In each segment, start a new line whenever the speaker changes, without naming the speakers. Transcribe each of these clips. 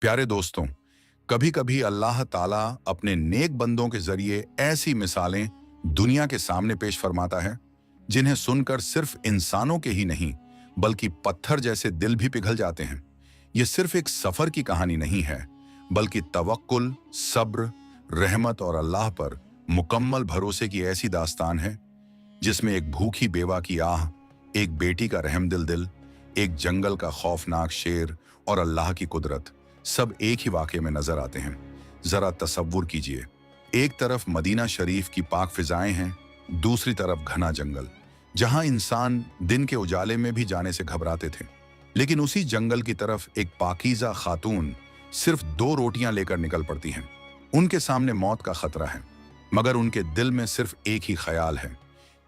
प्यारे दोस्तों, कभी कभी अल्लाह ताला अपने नेक बंदों के जरिए ऐसी मिसालें दुनिया के सामने पेश फरमाता है जिन्हें सुनकर सिर्फ इंसानों के ही नहीं बल्कि पत्थर जैसे दिल भी पिघल जाते हैं। यह सिर्फ एक सफर की कहानी नहीं है, बल्कि तवक्कुल, सब्र, रहमत और अल्लाह पर मुकम्मल भरोसे की ऐसी दास्तान है जिसमें एक भूखी बेवा की आह, एक बेटी का रहमदिल दिल, एक जंगल का खौफनाक शेर और अल्लाह की कुदरत सब एक ही वाक़े में नजर आते हैं। जरा तसव्वुर कीजिए, एक तरफ मदीना शरीफ की पाक फिजाएं हैं, दूसरी तरफ घना जंगल जहां इंसान दिन के उजाले में भी जाने से घबराते थे। लेकिन उसी जंगल की तरफ एक पाकीज़ा खातून सिर्फ 2 रोटियां लेकर निकल पड़ती हैं। उनके सामने मौत का खतरा है, मगर उनके दिल में सिर्फ एक ही ख्याल है,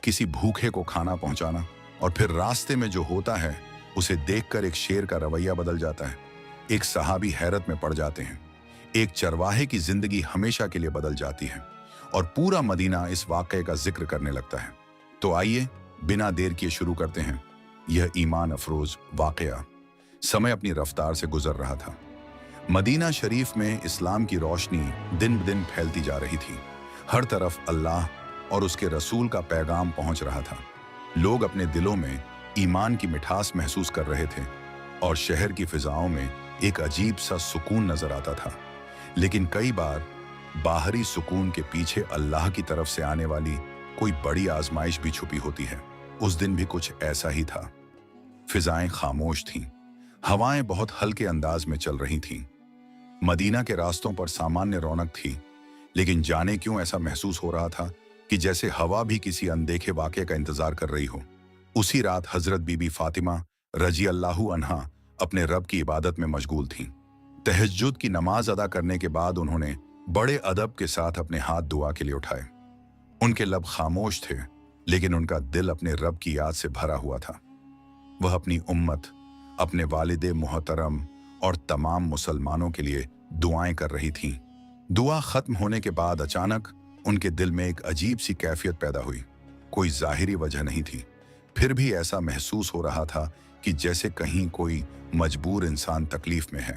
किसी भूखे को खाना पहुंचाना। और फिर रास्ते में जो होता है उसे देखकर एक शेर का रवैया बदल जाता है, एक सहाबी हैरत में पड़ जाते हैं, एक चरवाहे की जिंदगी हमेशा के लिए बदल जाती है और पूरा मदीना इस वाक़े का जिक्र करने लगता है। तो आइए बिना देर किए शुरू करते हैं यह ईमान अफरोज वाक़या। समय अपनी रफ्तार से गुजर रहा था। मदीना शरीफ में इस्लाम की रोशनी दिन ब दिन फैलती जा रही थी। हर तरफ अल्लाह और उसके रसूल का पैगाम पहुंच रहा था। लोग अपने दिलों में ईमान की मिठास महसूस कर रहे थे और शहर की फिजाओं में एक अजीब सा सुकून नजर आता था। लेकिन कई बार बाहरी सुकून के पीछे अल्लाह की तरफ से आने वाली कोई बड़ी आजमाइश भी छुपी होती है। उस दिन भी कुछ ऐसा ही था। फिजाएं खामोश थीं, हवाएं बहुत हल्के अंदाज में चल रही थीं। मदीना के रास्तों पर सामान्य रौनक थी, लेकिन जाने क्यों ऐसा महसूस हो रहा था कि जैसे हवा भी किसी अनदेखे वाक़े का इंतजार कर रही हो। उसी रात हजरत बीबी फातिमा रजी अल्लाहु अन्हा अपने रब की इबादत में मशगूल थीं। तहज्जुद की नमाज अदा करने के बाद उन्होंने बड़े अदब के साथ अपने हाथ दुआ के लिए उठाए। उनके लब खामोश थे, लेकिन उनका दिल अपने रब की याद से भरा हुआ था। वह अपनी उम्मत, अपने वालिदे मुहतरम और तमाम मुसलमानों के लिए दुआएं कर रही थीं। दुआ खत्म होने के बाद अचानक उनके दिल में एक अजीब सी कैफियत पैदा हुई। कोई जाहिरी वजह नहीं थी, फिर भी ऐसा महसूस हो रहा था कि जैसे कहीं कोई मजबूर इंसान तकलीफ में है।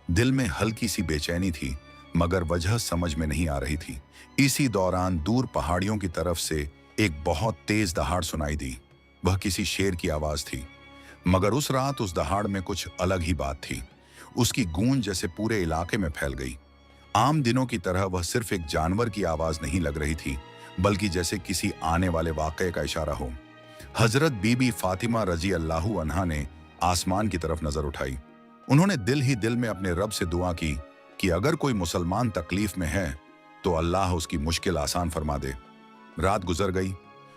दिल में हल्की सी बेचैनी थी, मगर वजह समझ में नहीं आ रही थी। इसी दौरान दूर पहाड़ियों की तरफ से एक बहुत तेज दहाड़ सुनाई दी। वह किसी शेर की आवाज थी, मगर उस रात उस दहाड़ में कुछ अलग ही बात थी। उसकी गूंज जैसे पूरे इलाके में फैल गई। आम दिनों की तरह वह सिर्फ एक जानवर की आवाज नहीं लग रही थी, बल्कि जैसे किसी आने वाले वाक़े का इशारा हो। हजरत बीबी फातिमा रजी अल्लाहु अन्हा ने आसमान की तरफ नजर उठाई। उन्होंने दिल ही दिल में अपने रब से दुआ की कि अगर कोई मुसलमान तकलीफ में है तो अल्लाह उसकी मुश्किल आसान फरमा दे। रात गुजर गई।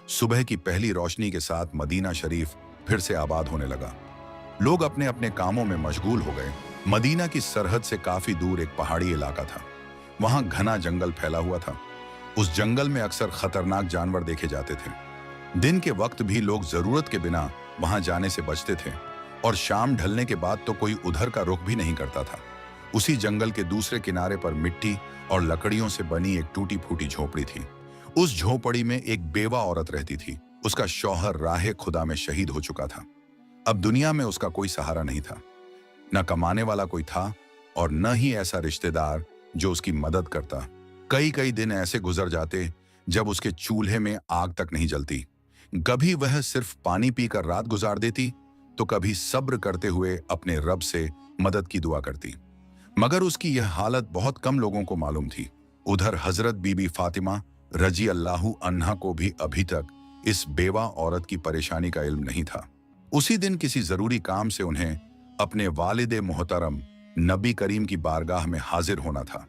सुबह की पहली रोशनी के साथ मदीना शरीफ फिर से आबाद होने लगा। लोग अपने अपने कामों में मशगूल हो गए। मदीना की सरहद से काफी दूर एक पहाड़ी इलाका था। वहां घना जंगल फैला हुआ था। उस जंगल में अक्सर खतरनाक जानवर देखे जाते थे। दिन के वक्त भी लोग जरूरत के बिना वहां जाने से बचते थे और शाम ढलने के बाद तो कोई उधर का रुख भी नहीं करता था। उसी जंगल के दूसरे किनारे पर मिट्टी और लकड़ियों से बनी एक टूटी फूटी झोपड़ी थी। उस झोपड़ी में एक बेवा औरत रहती थी। उसका शौहर राहे खुदा में शहीद हो चुका था। अब दुनिया में उसका कोई सहारा नहीं था। न कमाने वाला कोई था और न ही ऐसा रिश्तेदार जो उसकी मदद करता। कई कई दिन ऐसे गुजर जाते जब उसके चूल्हे में आग तक नहीं जलती। कभी वह सिर्फ पानी पीकर रात गुजार देती, तो कभी सब्र करते हुए अपने रब से मदद की दुआ करती। मगर उसकी यह हालत बहुत कम लोगों को मालूम थी। उधर हजरत बीबी फातिमा रजी अल्लाहु अन्हा को भी अभी तक इस बेवा औरत की परेशानी का इल्म नहीं था। उसी दिन किसी जरूरी काम से उन्हें अपने वालिदे मोहतरम नबी करीम की बारगाह में हाजिर होना था।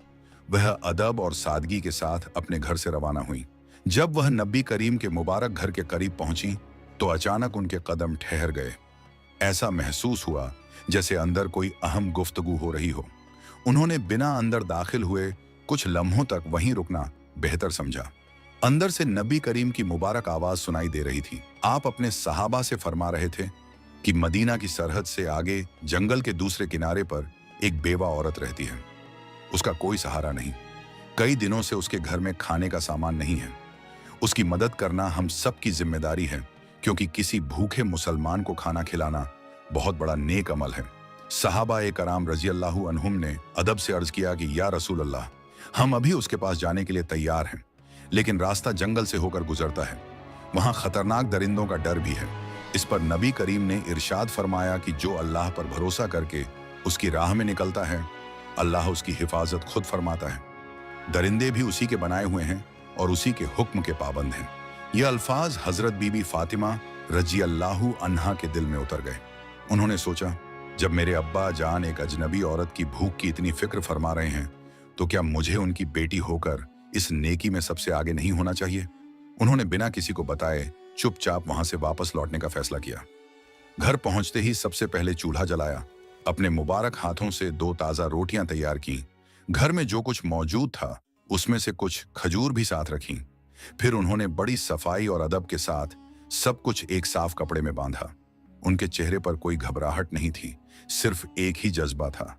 वह अदब और सादगी के साथ अपने घर से रवाना हुई। जब वह नबी करीम के मुबारक घर के करीब पहुंची तो अचानक उनके कदम ठहर गए। ऐसा महसूस हुआ जैसे अंदर कोई अहम गुफ्तगू हो रही हो। उन्होंने बिना अंदर दाखिल हुए कुछ लम्हों तक वहीं रुकना बेहतर समझा। अंदर से नबी करीम की मुबारक आवाज सुनाई दे रही थी। आप अपने सहाबा से फरमा रहे थे कि मदीना की सरहद से आगे जंगल के दूसरे किनारे पर एक बेवा औरत रहती है। उसका कोई सहारा नहीं। कई दिनों से उसके घर में खाने का सामान नहीं है। उसकी मदद करना हम सब की जिम्मेदारी है, क्योंकि किसी भूखे मुसलमान को खाना खिलाना बहुत बड़ा नेक अमल है। सहाबा ए कराम रजी अल्लाहु अन्हुम ने अदब से अर्ज किया कि या रसूल अल्लाह, हम अभी उसके पास जाने के लिए तैयार हैं, लेकिन रास्ता जंगल से होकर गुजरता है, वहां खतरनाक दरिंदों का डर भी है। इस पर नबी करीम ने इरशाद फरमाया कि जो अल्लाह पर भरोसा करके उसकी राह में निकलता है, अल्लाह उसकी हिफाजत खुद फरमाता है। दरिंदे भी उसी के बनाए हुए हैं और उसी के हुक्म के पाबंद हैं। ये अल्फाज हजरत बीबी फातिमा रजी अल्लाहु अन्हा के दिल में उतर गए। उन्होंने सोचा, जब मेरे अब्बा जान एक अजनबी औरत की भूख की इतनी फिक्र फरमा रहे हैं, तो क्या मुझे उनकी बेटी होकर इस नेकी में सबसे आगे नहीं होना चाहिए? उन्होंने बिना किसी को बताए चुपचाप वहां से वापस लौटने का फैसला किया। घर पहुंचते ही सबसे पहले चूल्हा जलाया, अपने मुबारक हाथों से 2 ताजा रोटियां तैयार की। घर में जो कुछ मौजूद था उसमें से कुछ खजूर भी साथ रखी। फिर उन्होंने बड़ी सफाई और अदब के साथ सब कुछ एक साफ कपड़े में बांधा। उनके चेहरे पर कोई घबराहट नहीं थी, सिर्फ एक ही जज्बा था,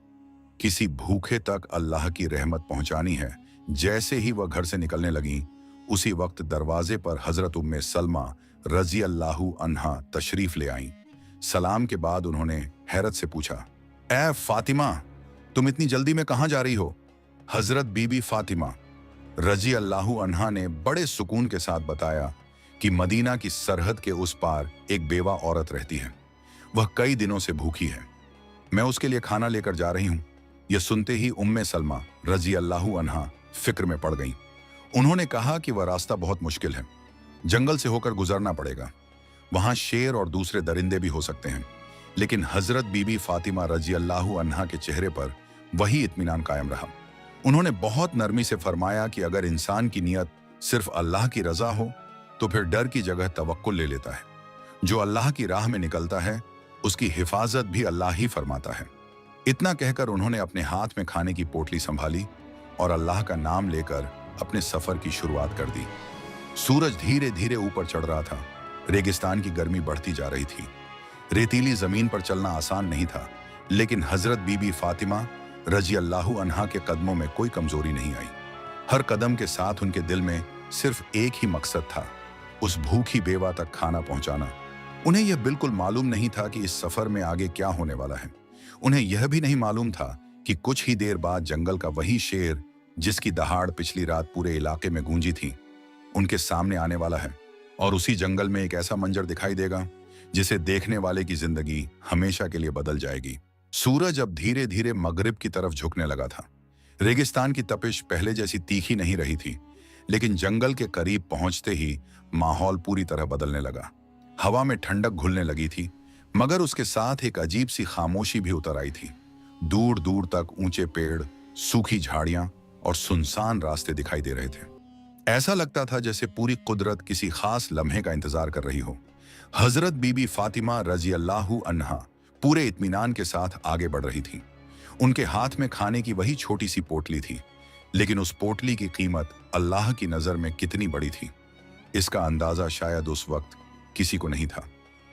किसी भूखे तक अल्लाह की रहमत पहुंचानी है। जैसे ही वह घर से निकलने लगी, उसी वक्त दरवाजे पर हजरत उम्मे सलमा रजी अल्लाहु अन्हा तशरीफ ले आईं। सलाम के बाद उन्होंने हैरत से पूछा, ए फातिमा, तुम इतनी जल्दी में कहां जा रही हो? हजरत बीबी फातिमा रजी अल्लाहु अन्हा ने बड़े सुकून के साथ बताया कि मदीना की सरहद के उस पार एक बेवा औरत रहती है, वह कई दिनों से भूखी है, मैं उसके लिए खाना लेकर जा रही हूं। यह सुनते ही उम्मे सलमा रजी अल्लाहु अन्हा फिक्र में पड़ गईं। उन्होंने कहा कि वह रास्ता बहुत मुश्किल है, जंगल से होकर गुजरना पड़ेगा, वहां शेर और दूसरे दरिंदे भी हो सकते हैं। लेकिन हजरत बीबी फातिमा रजी अल्लाहु अन्हा के चेहरे पर वही इत्मीनान कायम रहा। उन्होंने बहुत नरमी से फरमाया कि अगर इंसान की नीयत सिर्फ अल्लाह की रजा हो तो फिर डर की जगह तवक्कुल ले लेता है। जो अल्लाह की राह में निकलता है उसकी हिफाजत भी अल्लाह ही फरमाता है। इतना कहकर उन्होंने अपने हाथ में खाने की पोटली संभाली और अल्लाह का नाम लेकर अपने सफर की शुरुआत कर दी। सूरज धीरे धीरे ऊपर चढ़ रहा था, रेगिस्तान की गर्मी बढ़ती जा रही थी। रेतीली जमीन पर चलना आसान नहीं था, लेकिन हजरत बीबी फातिमा रजी अल्लाहु अन्हा के कदमों में कोई कमजोरी नहीं आई। हर कदम के साथ उनके दिल में सिर्फ एक ही मकसद था, उस भूखी बेवा तक खाना पहुंचाना। उन्हें यह बिल्कुल मालूम नहीं था कि इस सफर में आगे क्या होने वाला है। उन्हें यह भी नहीं मालूम था कि कुछ ही देर बाद जंगल का वही शेर जिसकी दहाड़ पिछली रात पूरे इलाके में गूंजी थी, उनके सामने आने वाला है। और उसी जंगल में एक ऐसा मंजर दिखाई देगा जिसे देखने वाले की जिंदगी हमेशा के लिए बदल जाएगी। सूरज अब धीरे धीरे मगरिब की तरफ झुकने लगा था। रेगिस्तान की तपिश पहले जैसी तीखी नहीं रही थी, लेकिन जंगल के करीब पहुंचते ही माहौल पूरी तरह बदलने लगा। हवा में ठंडक घुलने लगी थी, मगर उसके साथ एक अजीब सी खामोशी भी उतर आई थी। दूर दूर तक ऊंचे पेड़, सूखी झाड़ियां और सुनसान रास्ते दिखाई दे रहे थे। ऐसा लगता था जैसे पूरी कुदरत किसी खास लम्हे का इंतजार कर रही हो। हजरत बीबी फातिमा रजी अल्लाहु अन्हा पूरे इत्मीनान के साथ आगे बढ़ रही थी। उनके हाथ में खाने की वही छोटी सी पोटली थी, लेकिन उस पोटली की कीमत अल्लाह की नजर में कितनी बड़ी थी, इसका अंदाजा शायद उस वक्त किसी को नहीं था।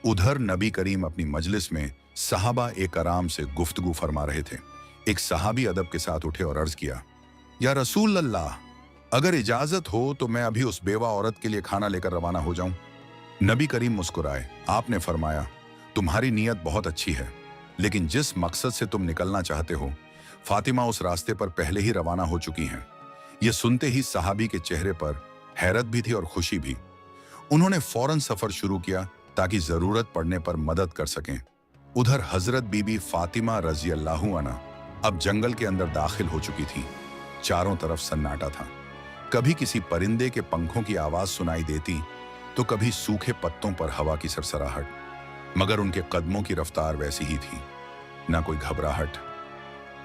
उधर नबी करीम अपनी मजलिस में सहाबा ए कराम से गुफ्तगू फरमा रहे थे। एक सहाबी अदब के साथ उठे और अर्ज किया, या रसूल अल्लाह, अगर इजाजत हो तो मैं अभी उस बेवा औरत के लिए खाना लेकर रवाना हो जाऊं। नबी करीम मुस्कुराए। आपने फरमाया, तुम्हारी नीयत बहुत अच्छी है, लेकिन जिस मकसद से तुम निकलना चाहते हो, फातिमा उस रास्ते पर पहले ही रवाना हो चुकी हैं। यह सुनते ही सहाबी के चेहरे पर हैरत भी थी और खुशी भी। उन्होंने फौरन सफर शुरू किया ताकि जरूरत पड़ने पर मदद कर सकें। उधर हजरत बीबी फातिमा रजी अल्लाहु अन्हा अब जंगल के अंदर दाखिल हो चुकी थी। चारों तरफ सन्नाटा था। कभी किसी परिंदे के पंखों की आवाज सुनाई देती तो कभी सूखे पत्तों पर हवा की सरसराहट, मगर उनके कदमों की रफ्तार वैसी ही थी। न कोई घबराहट,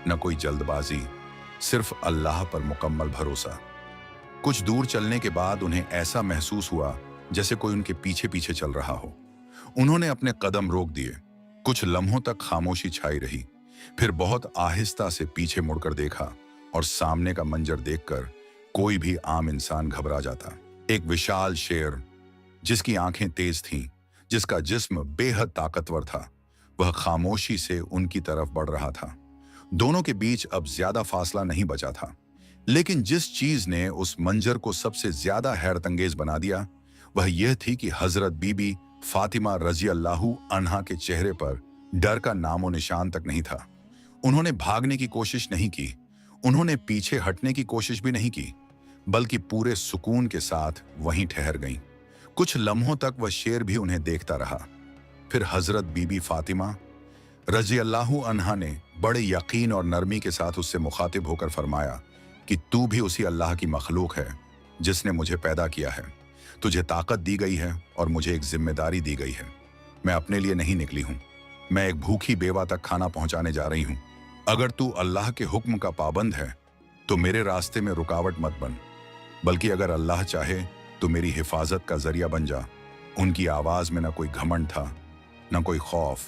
न कोई जल्दबाजी, सिर्फ अल्लाह पर मुकम्मल भरोसा। कुछ दूर चलने के बाद उन्हें ऐसा महसूस हुआ जैसे कोई उनके पीछे पीछे चल रहा हो। उन्होंने अपने कदम रोक दिए। कुछ लम्हों तक खामोशी छाई रही, फिर बहुत आहिस्ता से पीछे मुड़कर देखा और सामने का मंजर देखकर कोई भी आम इंसान घबरा जाता। एक विशाल शेर, जिसकी आंखें तेज थीं, जिसका जिस्म बेहद ताकतवर था, वह खामोशी से उनकी तरफ बढ़ रहा था। दोनों के बीच अब ज्यादा फासला नहीं बचा था, लेकिन जिस चीज ने उस मंजर को सबसे ज्यादा हैरत अंगेज बना दिया वह यह थी कि हजरत बीबी फातिमा रजी अल्लाहु अन्हा के चेहरे पर डर का नामो निशान तक नहीं था। उन्होंने भागने की कोशिश नहीं की, उन्होंने पीछे हटने की कोशिश भी नहीं की, बल्कि पूरे सुकून के साथ वहीं ठहर गईं। कुछ लम्हों तक वह शेर भी उन्हें देखता रहा। फिर हजरत बीबी फातिमा रजी अल्लाहु अन्हा ने बड़े यकीन और नरमी के साथ उससे मुखातिब होकर फरमाया कि तू भी उसी अल्लाह की मखलूक है जिसने मुझे पैदा किया है। तुझे ताकत दी गई है और मुझे एक जिम्मेदारी दी गई है। मैं अपने लिए नहीं निकली हूं, मैं एक भूखी बेवा तक खाना पहुंचाने जा रही हूं। अगर तू अल्लाह के हुक्म का पाबंद है तो मेरे रास्ते में रुकावट मत बन, बल्कि अगर अल्लाह चाहे तो मेरी हिफाजत का जरिया बन जा। उनकी आवाज में न कोई घमंड था, न कोई खौफ,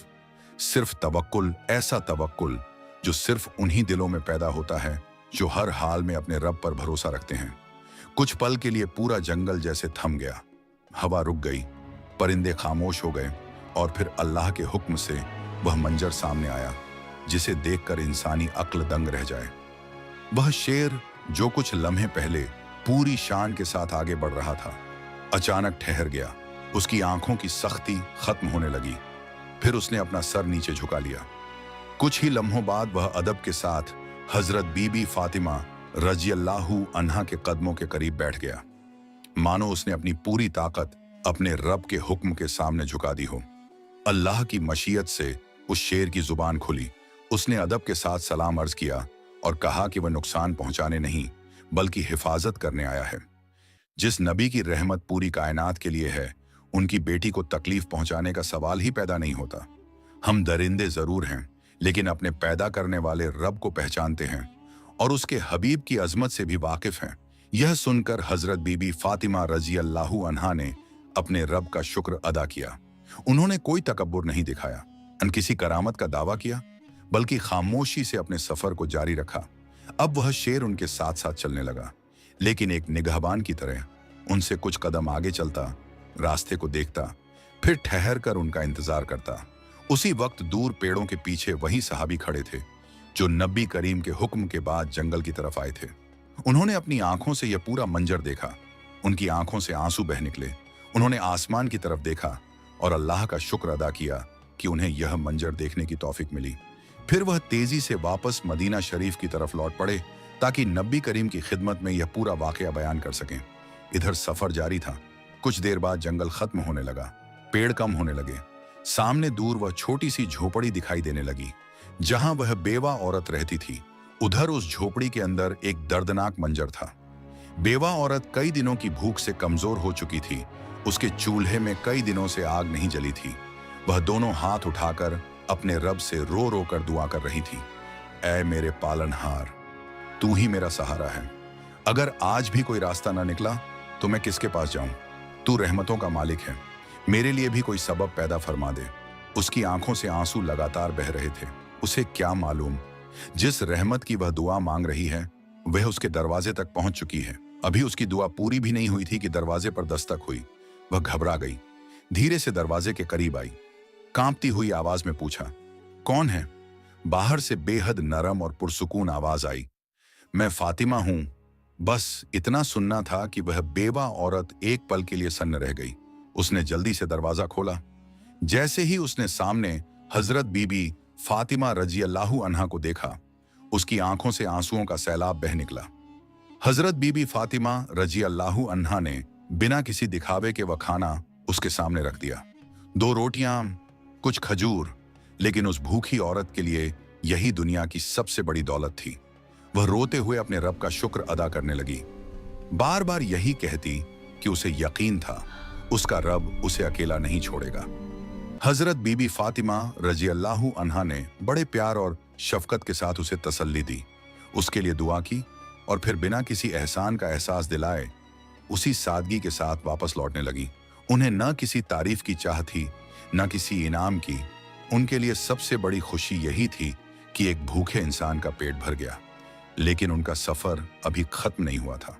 सिर्फ तवक्कुल, ऐसा तवक्कुल जो सिर्फ उन्हीं दिलों में पैदा होता है जो हर हाल में अपने रब पर भरोसा रखते हैं। कुछ पल के लिए पूरा जंगल जैसे थम गया, हवा रुक गई, परिंदे खामोश हो गए और फिर अल्लाह के हुक्म से वह मंजर सामने आया जिसे देखकर इंसानी अक्ल दंग रह जाए। वह शेर जो कुछ लम्हे पहले पूरी शान के साथ आगे बढ़ रहा था, अचानक ठहर गया। उसकी आंखों की सख्ती खत्म होने लगी। फिर उसने अपना सर नीचे झुका लिया। कुछ ही लम्हों बाद वह अदब के साथ हजरत बीबी फातिमा रजी अल्लाहु अन्हा के कदमों के करीब बैठ गया, मानो उसने अपनी पूरी ताकत अपने रब के हुक्म के सामने झुका दी हो। अल्लाह की मशीयत से उस शेर की जुबान खुली। उसने अदब के साथ सलाम अर्ज किया और कहा कि वह नुकसान पहुंचाने नहीं बल्कि हिफाजत करने आया है। जिस नबी की रहमत पूरी कायनात के लिए है, उनकी बेटी को तकलीफ पहुंचाने का सवाल ही पैदा नहीं होता। हम दरिंदे जरूर हैं, लेकिन अपने पैदा करने वाले रब को पहचानते हैं और उसके हबीब की अजमत से भी वाकिफ हैं। यह सुनकर हजरत बीबी फातिमा रजी अल्लाहु अन्हा ने अपने रब का शुक्र अदा किया। उन्होंने कोई तकब्बुर नहीं दिखाया, न किसी करामत का दावा किया, बल्कि खामोशी से अपने सफर को जारी रखा। अब वह शेर उनके साथ साथ चलने लगा, लेकिन एक निगहबान की तरह उनसे कुछ कदम आगे चलता, रास्ते को देखता, फिर ठहर कर उनका इंतजार करता। उसी वक्त दूर पेड़ों के पीछे वही सहाबी खड़े थे जो नबी करीम के हुक्म के बाद जंगल की तरफ आए थे। उन्होंने अपनी आंखों से यह पूरा मंजर देखा। उनकी आंखों से आंसू बह निकले। उन्होंने आसमान की तरफ देखा और अल्लाह का शुक्र अदा किया कि उन्हें यह मंजर देखने की तौफीक मिली। फिर वह तेजी से वापस मदीना शरीफ की तरफ लौट पड़े ताकि नबी करीम की खिदमत में यह पूरा वाकया बयान कर सकें। इधर सफर जारी था। कुछ देर बाद जंगल खत्म होने लगा, पेड़ कम होने लगे। सामने दूर वह छोटी सी झोपड़ी दिखाई देने लगी जहां वह बेवा औरत रहती थी। उधर उस झोपड़ी के अंदर एक दर्दनाक मंजर था। बेवा औरत कई दिनों की भूख से कमजोर हो चुकी थी। उसके चूल्हे में कई दिनों से आग नहीं जली थी। वह दोनों हाथ उठाकर अपने रब से रो रो कर दुआ कर रही थी, ऐ मेरे पालनहार, तू ही मेरा सहारा है। अगर आज भी कोई रास्ता ना निकला तो मैं किसके पास जाऊं? तू रहमतों का मालिक है, मेरे लिए भी कोई सबब पैदा फरमा दे। उसकी आंखों से आंसू लगातार बह रहे थे। उसे क्या मालूम, जिस रहमत की वह दुआ मांग रही है वह उसके दरवाजे तक पहुंच चुकी है। अभी उसकी दुआ पूरी भी नहीं हुई थी कि दरवाजे पर दस्तक हुई। वह घबरा गई, धीरे से दरवाजे के करीब आई, कांपती हुई आवाज में पूछा, कौन है? बाहर से बेहद नरम और पुरसुकून आवाज आई, मैं फातिमा हूं। बस इतना सुनना था कि वह बेवा औरत एक पल के लिए सन्न रह गई। उसने जल्दी से दरवाजा खोला। जैसे ही उसने सामने हजरत बीबी फातिमा रजी अल्लाहु अन्हा को देखा, उसकी आंखों से आंसुओं का सैलाब बह निकला। हजरत बीबी फातिमा रजी अल्लाहु अन्हा ने बिना किसी दिखावे के वह खाना उसके सामने रख दिया। 2 रोटियां, कुछ खजूर, लेकिन उस भूखी औरत के लिए यही दुनिया की सबसे बड़ी दौलत थी। वह रोते हुए अपने रब का शुक्र अदा करने लगी, बार बार यही कहती कि उसे यकीन था उसका रब उसे अकेला नहीं छोड़ेगा। हजरत बीबी फातिमा रजी अल्लाहु अन्हा ने बड़े प्यार और शफकत के साथ उसे तसल्ली दी, उसके लिए दुआ की और फिर बिना किसी एहसान का एहसास दिलाए उसी सादगी के साथ वापस लौटने लगी। उन्हें न किसी तारीफ की चाह थी, न किसी इनाम की। उनके लिए सबसे बड़ी खुशी यही थी कि एक भूखे इंसान का पेट भर गया। लेकिन उनका सफर अभी खत्म नहीं हुआ था।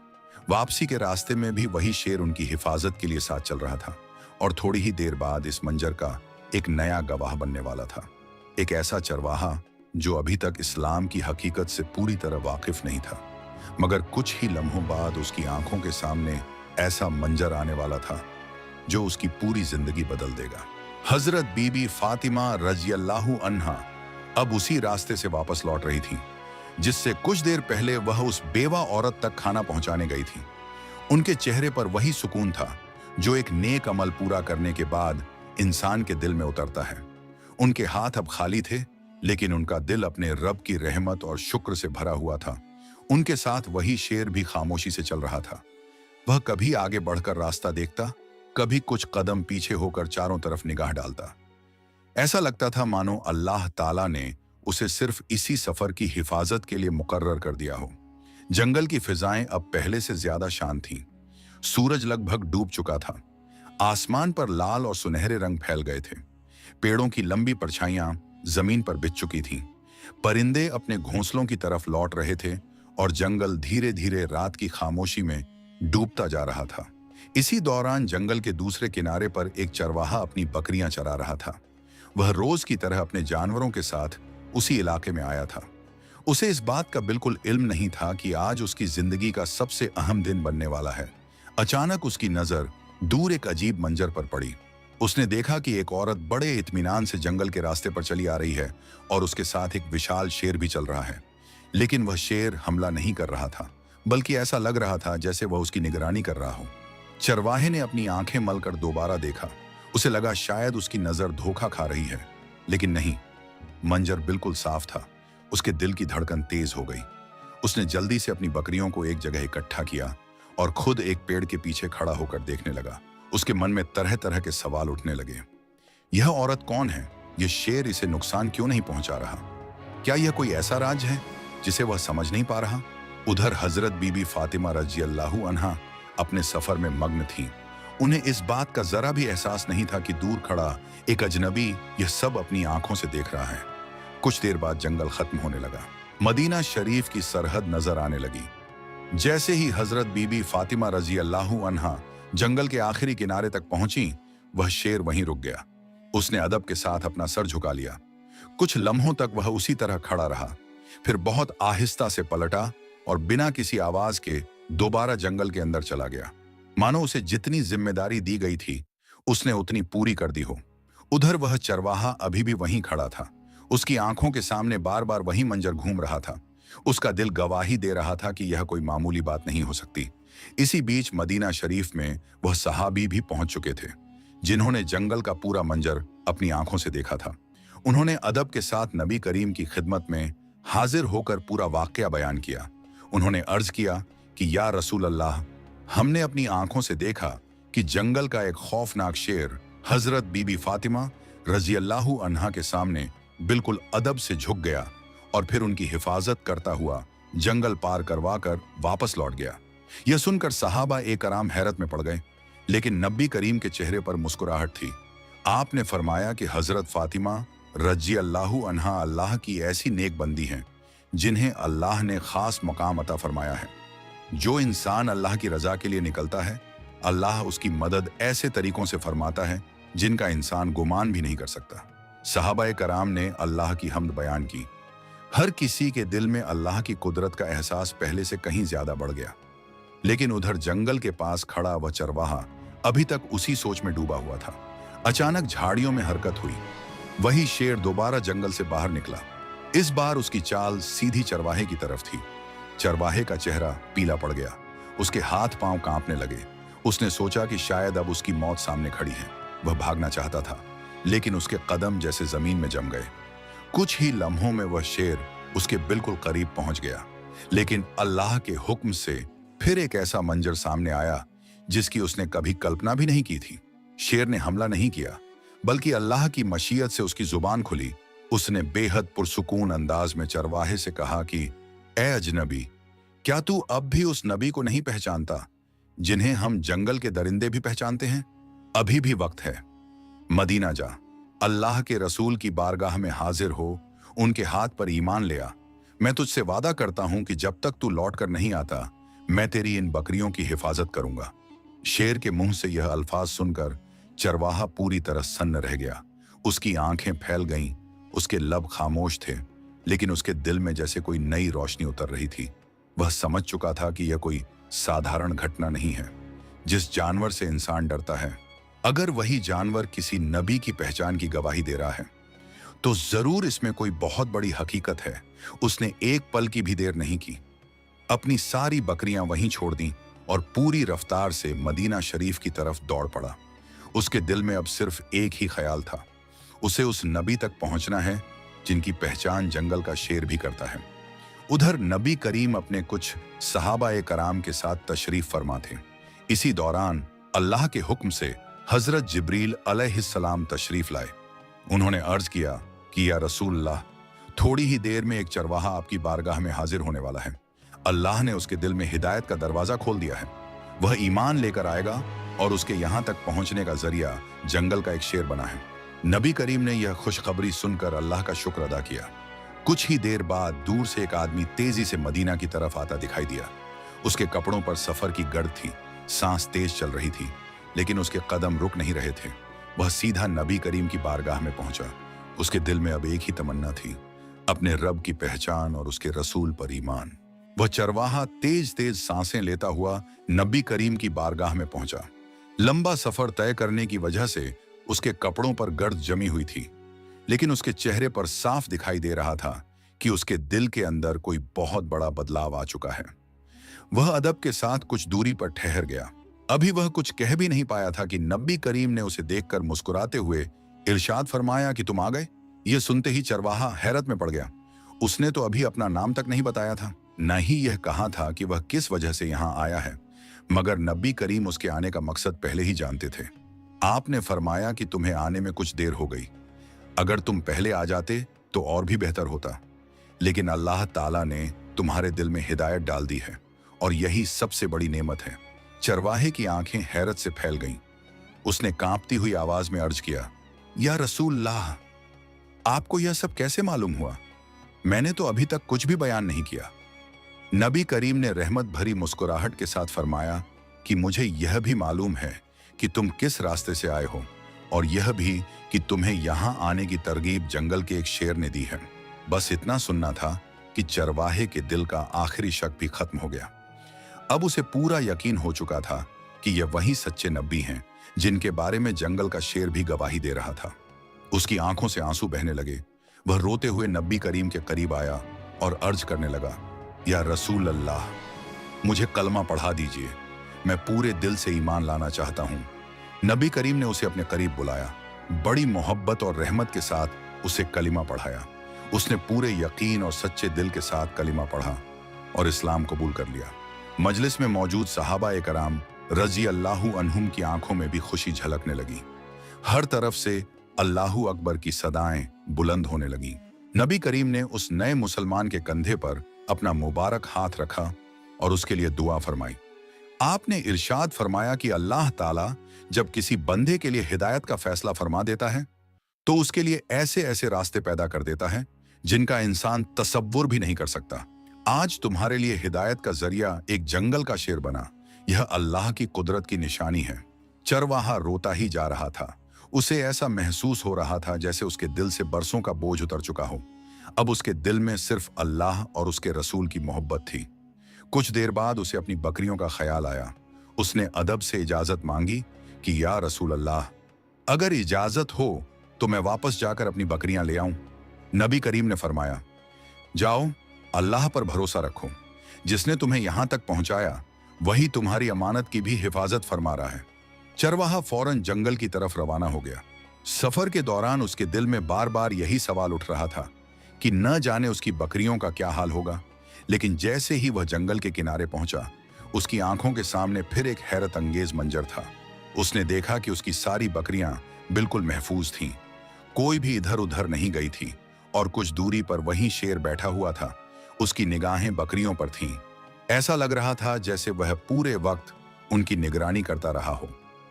वापसी के रास्ते में भी वही शेर उनकी हिफाजत के लिए साथ चल रहा था और थोड़ी ही देर बाद इस मंजर का एक नया गवाह बनने वाला था। एक ऐसा चरवाहा जो अभी तक इस्लाम की हकीकत से पूरी तरह वाकिफ नहीं था, मगर कुछ ही लम्हों बाद उसकी आंखों के सामने ऐसा मंजर आने वाला था जो उसकी पूरी जिंदगी बदल देगा। हजरत बीबी फातिमा रज़ियल्लाहु अन्हा अब उसी रास्ते से वापस लौट रही थी जिससे कुछ देर पहले वह उस बेवा औरत तक खाना पहुंचाने गई थी। उनके चेहरे पर वही सुकून था जो एक नेक अमल पूरा करने के बाद इंसान के दिल में उतरता है। उनके हाथ अब खाली थे, लेकिन उनका दिल अपने रब की रहमत और शुक्र से भरा हुआ था। उनके साथ वही शेर भी खामोशी से चल रहा था। वह कभी आगे बढ़कर रास्ता देखता, कभी कुछ कदम पीछे होकर चारों तरफ निगाह डालता। ऐसा लगता था मानो अल्लाह ताला ने उसे सिर्फ इसी सफर की हिफाजत के लिए मुकर्रर कर दिया हो। जंगल की फिजाएं अब पहले से ज्यादा शांत थीं। सूरज लगभग डूब चुका था। आसमान पर लाल और सुनहरे रंग फैल गए थे। पेड़ों की लंबी परछाइयां जमीन पर बिछ चुकी थीं। परिंदे अपने घोंसलों की तरफ लौट रहे थे और जंगल धीरे धीरे रात की खामोशी में डूबता जा रहा था। इसी दौरान जंगल के दूसरे किनारे पर एक चरवाहा अपनी बकरियां चरा रहा था। वह रोज की तरह अपने जानवरों के साथ उसी इलाके में आया था। उसे इस बात का बिल्कुल इल्म नहीं था कि आज उसकी जिंदगी का सबसे अहम दिन बनने वाला है। अचानक उसकी नजर दूर एक अजीब मंजर पर पड़ी। उसने देखा कि एक औरत बड़े इत्मीनान से जंगल के रास्ते पर चली आ रही है और उसके साथ एक विशाल शेर भी चल रहा है। लेकिन वह शेर हमला नहीं कर रहा था, बल्कि ऐसा लग रहा था जैसे वह उसकी निगरानी कर रहा हो। चरवाहे ने अपनी आंखें मलकर दोबारा देखा। उसे लगा शायद उसकी नजर धोखा खा रही है, लेकिन नहीं, मंजर बिल्कुल साफ था। उसके दिल की धड़कन तेज हो गई। उसने जल्दी से अपनी बकरियों को एक जगह इकट्ठा किया और खुद एक पेड़ के पीछे खड़ा होकर देखने लगा। उसके मन में तरह तरह के सवाल उठने लगे। यह औरत कौन है? यह शेर इसे नुकसान क्यों नहीं पहुंचा रहा? क्या यह कोई ऐसा राज है जिसे वह समझ नहीं पा रहा? उधर हजरत बीबी फातिमा रज़ियल्लाहु अन्हा अपने सफर में मग्न थीं। उन्हें इस बात का जरा भी एहसास नहीं था कि दूर खड़ा एक अजनबी यह सब अपनी आंखों से देख रहा है। कुछ देर बाद जंगल खत्म होने लगा। मदीना शरीफ की सरहद नजर आने लगी। जैसे ही हजरत बीबी फातिमा रज़ियल्लाहु अन्हा जंगल के आखिरी किनारे तक पहुंची, वह शेर वहीं रुक गया। उसने अदब के साथ अपना सर झुका लिया। कुछ लम्हों तक वह उसी तरह खड़ा रहा, फिर बहुत आहिस्ता से पलटा और बिना किसी आवाज के दोबारा जंगल के अंदर चला गया। मानो उसे जितनी जिम्मेदारी दी गई थी उसने उतनी पूरी कर दी हो। उधर वह चरवाहा अभी भी वहीं खड़ा था। उसकी आंखों के सामने बार बार वही मंजर घूम रहा था। उसका दिल गवाही दे रहा था कि यह कोई मामूली बात नहीं हो सकती। इसी बीच मदीना शरीफ में वह सहाबी भी पहुंच चुके थे, जिन्होंने जंगल का पूरा मंजर अपनी आंखों से देखा था। उन्होंने अदब के साथ नबी करीम की खिदमत में हाजिर होकर पूरा वाकया बयान किया। उन्होंने अर्ज किया कि या रसूल अल्लाह, हमने अपनी आंखों से देखा कि जंगल का एक खौफनाक शेर हजरत बीबी फातिमा रज़ियल्लाहु अन्हा के सामने बिल्कुल अदब से झुक गया और फिर उनकी हिफाजत करता हुआ जंगल पार करवा कर वापस लौट गया। यह सुनकर सहाबा एकराम हैरत में पड़ गए, लेकिन नबी करीम के चेहरे पर मुस्कुराहट थी। आपने फरमाया कि हजरत फातिमा रज़ियल्लाहु अन्हा अल्लाह की ऐसी नेक बंदी हैं जिन्हें अल्लाह ने खास मकाम अता फरमाया है। जो इंसान अल्लाह की रजा के लिए निकलता है, अल्लाह उसकी मदद ऐसे तरीकों से फरमाता है जिनका इंसान गुमान भी नहीं कर सकता। सहाबाए कराम ने अल्लाह की हम्द बयान की। हर किसी के दिल में अल्लाह की कुदरत का एहसास पहले से कहीं ज्यादा बढ़ गया। लेकिन उधर जंगल के पास खड़ा वह चरवाहा अभी तक उसी सोच में डूबा हुआ था। अचानक झाड़ियों में हरकत हुई। वही शेर दोबारा जंगल से बाहर निकला। इस बार उसकी चाल सीधी चरवाहे की तरफ थी। चरवाहे का चेहरा पीला पड़ गया। उसके हाथ पांव कांपने लगे। उसने सोचा कि शायद अब उसकी मौत सामने खड़ी है। वह भागना चाहता था, लेकिन उसके कदम जैसे जमीन में जम गए। कुछ ही लम्हों में वह शेर उसके बिल्कुल करीब पहुंच गया, लेकिन अल्लाह के हुक्म से फिर एक ऐसा मंजर सामने आया जिसकी उसने कभी कल्पना भी नहीं की थी। शेर ने हमला नहीं किया, बल्कि अल्लाह की मशीयत से उसकी जुबान खुली। उसने बेहद पुरसुकून अंदाज में चरवाहे से कहा कि ए अजनबी, क्या तू अब भी उस नबी को नहीं पहचानता जिन्हें हम जंगल के दरिंदे भी पहचानते हैं? अभी भी वक्त है, मदीना जा, अल्लाह के रसूल की बारगाह में हाजिर हो, उनके हाथ पर ईमान ले आ। मैं तुझसे वादा करता हूं कि जब तक तू लौट कर नहीं आता, मैं तेरी इन बकरियों की हिफाजत करूंगा। शेर के मुंह से यह अल्फाज सुनकर चरवाहा पूरी तरह सन्न रह गया। उसकी आंखें फैल गईं, उसके लब खामोश थे, लेकिन उसके दिल में जैसे कोई नई रोशनी उतर रही थी। वह समझ चुका था कि यह कोई साधारण घटना नहीं है। जिस जानवर से इंसान डरता है, अगर वही जानवर किसी नबी की पहचान की गवाही दे रहा है तो जरूर इसमें कोई बहुत बड़ी हकीकत है। उसने एक पल की भी देर नहीं की, अपनी सारी बकरियां वहीं छोड़ दी और पूरी रफ्तार से मदीना शरीफ की तरफ दौड़ पड़ा। उसके दिल में अब सिर्फ एक ही ख्याल था, उसे उस नबी तक पहुंचना है जिनकी पहचान जंगल का शेर भी करता है। उधर नबी करीम अपने कुछ सहाबाए कराम के साथ तशरीफ फरमा थे। इसी दौरान अल्लाह के हुक्म से हजरत जिब्रील अलैहिस्सलाम तशरीफ लाए। उन्होंने अर्ज किया कि या रसूलल्लाह, थोड़ी ही देर में एक चरवाहा आपकी बारगाह में हाजिर होने वाला है। अल्लाह ने उसके दिल में हिदायत का दरवाजा खोल दिया है। वह ईमान लेकर आएगा और उसके यहां तक पहुंचने का जरिया जंगल का एक शेर बना है। नबी करीम ने यह खुशखबरी सुनकर अल्लाह का शुक्र अदा किया। कुछ ही देर बाद दूर से एक आदमी तेजी से मदीना की तरफ आता दिखाई दिया। उसके कपड़ों पर सफर की गर्द थी, सांस तेज चल रही थी, लेकिन उसके कदम रुक नहीं रहे थे। वह सीधा नबी करीम की बारगाह में पहुंचा। उसके दिल में अब एक ही तमन्ना थी, अपने रब की पहचान और उसके रसूल पर ईमान। वह चरवाहा तेज तेज सांसें लेता हुआ नबी करीम की बारगाह में पहुंचा। लंबा सफर तय करने की वजह से उसके कपड़ों पर गर्द जमी हुई थी, लेकिन उसके चेहरे पर साफ दिखाई दे रहा था कि उसके दिल के अंदर कोई बहुत बड़ा बदलाव आ चुका है। वह अदब के साथ कुछ दूरी पर ठहर गया। अभी वह कुछ कह भी नहीं पाया था कि नबी करीम ने उसे देखकर मुस्कुराते हुए इरशाद फरमाया कि तुम आ गए। यह सुनते ही चरवाहा हैरत में पड़ गया। उसने तो अभी अपना नाम तक नहीं बताया था, न ही यह कहा था कि वह किस वजह से यहां आया है, मगर नबी करीम उसके आने का मकसद पहले ही जानते थे। आपने फरमाया कि तुम्हें आने में कुछ देर हो गई, अगर तुम पहले आ जाते तो और भी बेहतर होता, लेकिन अल्लाह ताला ने तुम्हारे दिल में हिदायत डाल दी है और यही सबसे बड़ी नेमत है। चरवाहे की आंखें हैरत से फैल गईं। उसने कांपती हुई आवाज में अर्ज किया, या रसूलल्लाह, आपको यह सब कैसे मालूम हुआ? मैंने तो अभी तक कुछ भी बयान नहीं किया। नबी करीम ने रहमत भरी मुस्कुराहट के साथ फरमाया कि मुझे यह भी मालूम है कि तुम किस रास्ते से आए हो, और यह भी कि तुम्हें यहां आने की तरगीब जंगल के एक शेर ने दी है। बस इतना सुनना था कि चरवाहे के दिल का आखिरी शक भी खत्म हो गया। अब उसे पूरा यकीन हो चुका था कि यह वही सच्चे नबी हैं जिनके बारे में जंगल का शेर भी गवाही दे रहा था। उसकी आंखों से आंसू बहने लगे। वह रोते हुए नबी करीम के करीब आया और अर्ज करने लगा, या रसूल अल्लाह, मुझे कलमा पढ़ा दीजिए, मैं पूरे दिल से ईमान लाना चाहता हूं। नबी करीम ने उसे अपने करीब बुलाया, बड़ी मोहब्बत और रहमत के साथ उसे कलिमा पढ़ाया। उसने पूरे यकीन और सच्चे दिल के साथ कलिमा पढ़ा और इस्लाम कबूल कर लिया। मजलिस में मौजूद सहाबाए कराम रजी अल्लाहु अन्हुम की आंखों में भी खुशी झलकने लगी। हर तरफ से अल्लाहु अकबर की सदाएं बुलंद होने लगी। नबी करीम ने उस नए मुसलमान के कंधे पर अपना मुबारक हाथ रखा और उसके लिए दुआ फरमाई। आपने इरशाद फरमाया कि अल्लाह ताला जब किसी बंदे के लिए हिदायत का फैसला फरमा देता है तो उसके लिए ऐसे ऐसे रास्ते पैदा कर देता है जिनका इंसान तसव्वुर भी नहीं कर सकता। आज तुम्हारे लिए हिदायत का जरिया एक जंगल का शेर बना, यह अल्लाह की कुदरत की निशानी है। चरवाहा रोता ही जा रहा था। उसे ऐसा महसूस हो रहा था जैसे उसके दिल से बरसों का बोझ उतर चुका हो। अब उसके दिल में सिर्फ अल्लाह और उसके रसूल की मोहब्बत थी। कुछ देर बाद उसे अपनी बकरियों का ख्याल आया। उसने अदब से इजाजत मांगी कि या रसूल अल्लाह, अगर इजाजत हो तो मैं वापस जाकर अपनी बकरियां ले आऊं। नबी करीम ने फरमाया, जाओ, अल्लाह पर भरोसा रखो। जिसने तुम्हें यहां तक पहुंचाया वही तुम्हारी अमानत की भी हिफाजत फरमा रहा है। चरवाहा फौरन जंगल की तरफ रवाना हो गया। सफर के दौरान उसके दिल में बार बार यही सवाल उठ रहा था कि न जाने उसकी बकरियों का क्या हाल होगा। लेकिन जैसे ही वह जंगल के किनारे पहुंचा, उसकी आंखों के सामने फिर एक हैरत अंगेज मंजर था। उसने देखा कि उसकी सारी बकरियां बिल्कुल महफूज थीं। कोई भी इधर उधर नहीं गई थी और कुछ दूरी पर वहीं शेर बैठा हुआ था। उसकी निगाहें बकरियों पर थीं। ऐसा लग रहा था जैसे वह पूरे वक्त उनकी निगरानी करता रहा हो।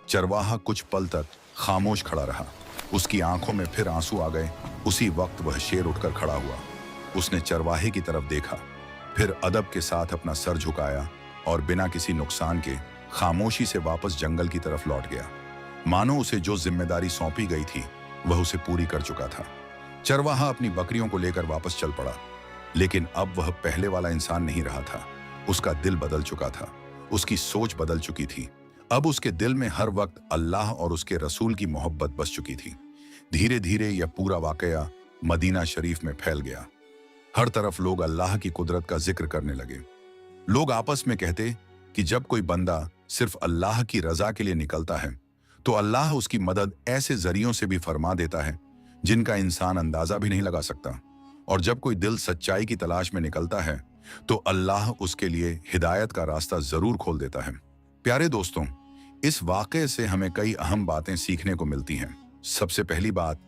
चरवाहा कुछ पल तक खामोश खड़ा रहा। उसकी आंखों में फिर आंसू आ गए। उसी वक्त वह शेर उठकर खड़ा हुआ। उसने चरवाहे की तरफ देखा, फिर अदब के साथ अपना सर झुकाया और बिना किसी नुकसान के खामोशी से वापस जंगल की तरफ लौट गया। मानो उसे जो जिम्मेदारी सौंपी गई थी वह उसे पूरी कर चुका था। चरवाहा अपनी बकरियों को लेकर वापस चल पड़ा, लेकिन अब वह पहले वाला इंसान नहीं रहा था। उसका दिल बदल चुका था, उसकी सोच बदल चुकी थी। अब उसके दिल में हर वक्त अल्लाह और उसके रसूल की मोहब्बत बस चुकी थी। धीरे धीरे यह पूरा वाकया मदीना शरीफ में फैल गया। हर तरफ लोग अल्लाह की कुदरत का जिक्र करने लगे। लोग आपस में कहते कि जब कोई बंदा सिर्फ अल्लाह की रजा के लिए निकलता है तो अल्लाह उसकी मदद ऐसे जरियों से भी फरमा देता है जिनका इंसान अंदाजा भी नहीं लगा सकता। और जब कोई दिल सच्चाई की तलाश में निकलता है तो अल्लाह उसके लिए हिदायत का रास्ता जरूर खोल देता है। प्यारे दोस्तों, इस वाक़े से हमें कई अहम बातें सीखने को मिलती हैं। सबसे पहली बात,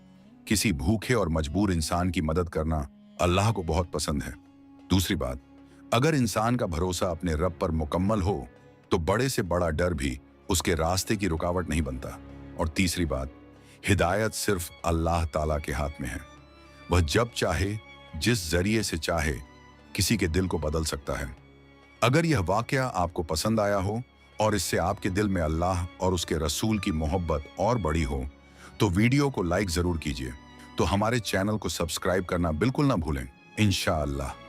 किसी भूखे और मजबूर इंसान की मदद करना अल्लाह को बहुत पसंद है। दूसरी बात, अगर इंसान का भरोसा अपने रब पर मुकम्मल हो तो बड़े से बड़ा डर भी उसके रास्ते की रुकावट नहीं बनता। और तीसरी बात, हिदायत सिर्फ अल्लाह ताला के हाथ में है। वह जब चाहे, जिस जरिए से चाहे, किसी के दिल को बदल सकता है। अगर यह वाकया आपको पसंद आया हो और इससे आपके दिल में अल्लाह और उसके रसूल की मोहब्बत और बड़ी हो तो वीडियो को लाइक जरूर कीजिए। तो हमारे चैनल को सब्सक्राइब करना बिल्कुल ना भूलें। इंशाअल्लाह।